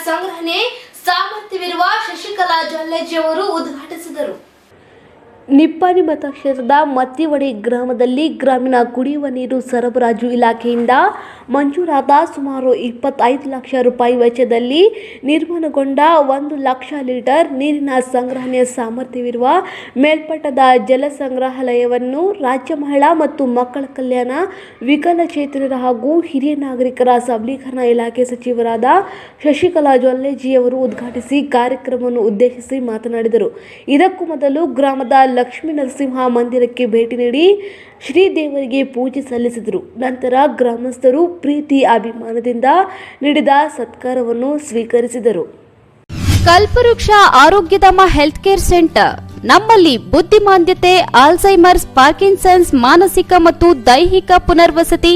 ಸಂಗ್ರಹಣೆ ಸಾಮರ್ಥ್ಯವಿರುವ ಶಶಿಕಲಾ ಜೊಲ್ಲೆಜಿ ಅವರು ಉದ್ಘಾಟಿಸಿದರು. ನಿಪ್ಪಾಣಿ ಮತಕ್ಷೇತ್ರದ ಮತ್ತಿವಡಿ ಗ್ರಾಮದಲ್ಲಿ ಗ್ರಾಮೀಣ ಕುಡಿಯುವ ನೀರು ಸರಬರಾಜು ಇಲಾಖೆಯಿಂದ ಮಂಜೂರಾದ ಸುಮಾರು 25 ಲಕ್ಷ ರೂಪಾಯಿ ವೆಚ್ಚದಲ್ಲಿ ನಿರ್ಮಾಣಗೊಂಡ 1 ಲಕ್ಷ ಲೀಟರ್ ನೀರಿನ ಸಂಗ್ರಹಣೆ ಸಾಮರ್ಥ್ಯವಿರುವ ಮೇಲ್ಮಟ್ಟದ ಜಲ ಸಂಗ್ರಹಾಲಯವನ್ನು ರಾಜ್ಯ ಮಹಿಳಾ ಮತ್ತು ಮಕ್ಕಳ ಕಲ್ಯಾಣ, ವಿಕಲಚೇತನರ ಹಾಗೂ ಹಿರಿಯ ನಾಗರಿಕರ ಸಬಲೀಕರಣ ಇಲಾಖೆ ಸಚಿವರಾದ ಶಶಿಕಲಾ ಜೊಲ್ಲೆಜಿ ಅವರು ಉದ್ಘಾಟಿಸಿ ಕಾರ್ಯಕ್ರಮವನ್ನು ಉದ್ದೇಶಿಸಿ ಮಾತನಾಡಿದರು. ಇದಕ್ಕೂ ಮೊದಲು ಗ್ರಾಮದ ಲಕ್ಷ್ಮೀ ನರಸಿಂಹ ಮಂದಿರಕ್ಕೆ ಭೇಟಿ ನೀಡಿ ಶ್ರೀದೇವರಿಗೆ ಪೂಜೆ ಸಲ್ಲಿಸಿದರು. ನಂತರ ಗ್ರಾಮಸ್ಥರು ಪ್ರೀತಿ ಅಭಿಮಾನದಿಂದ ನೀಡಿದ ಸತ್ಕಾರವನ್ನು ಸ್ವೀಕರಿಸಿದರು. ಕಲ್ಪವೃಕ್ಷ ಆರೋಗ್ಯಧಾಮ ಹೆಲ್ತ್ ಕೇರ್ ಸೆಂಟರ್ ನಮ್ಮಲ್ಲಿ ಬುದ್ಧಿಮಾಂದ್ಯತೆ, ಆಲ್ಝೈಮರ್ಸ್, ಪಾರ್ಕಿನ್ಸನ್ಸ್, ಮಾನಸಿಕ ಮತ್ತು ದೈಹಿಕ ಪುನರ್ವಸತಿ,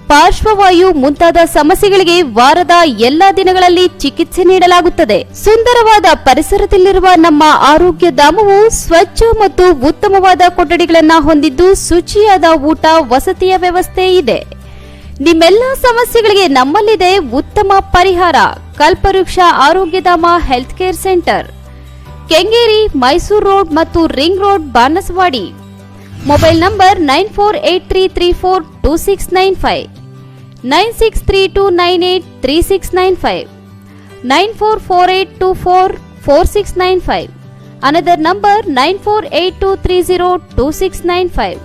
ಪಾರ್ಶ್ವವಾಯು ಮುಂತಾದ ಸಮಸ್ಯೆಗಳಿಗೆ ವಾರದ ಎಲ್ಲಾ ದಿನಗಳಲ್ಲಿ ಚಿಕಿತ್ಸೆ ನೀಡಲಾಗುತ್ತದೆ. ಸುಂದರವಾದ ಪರಿಸರದಲ್ಲಿರುವ ನಮ್ಮ ಆರೋಗ್ಯ ಧಾಮವು ಸ್ವಚ್ಛ ಮತ್ತು ಉತ್ತಮವಾದ ಕೊಠಡಿಗಳನ್ನು ಹೊಂದಿದ್ದು ಶುಚಿಯಾದ ಊಟ, ವಸತಿಯ ವ್ಯವಸ್ಥೆ ಇದೆ. ನಿಮ್ಮೆಲ್ಲ ಸಮಸ್ಯೆಗಳಿಗೆ ನಮ್ಮಲ್ಲಿದೆ ಉತ್ತಮ ಪರಿಹಾರ. Kalpavriksha Arogyadhama health care centre, Kengeri, Mysuru road ಮತ್ತು ring road, Banaswadi. Mobile number 9483342695, 9632983695, 9448244695. Another number 9482302695.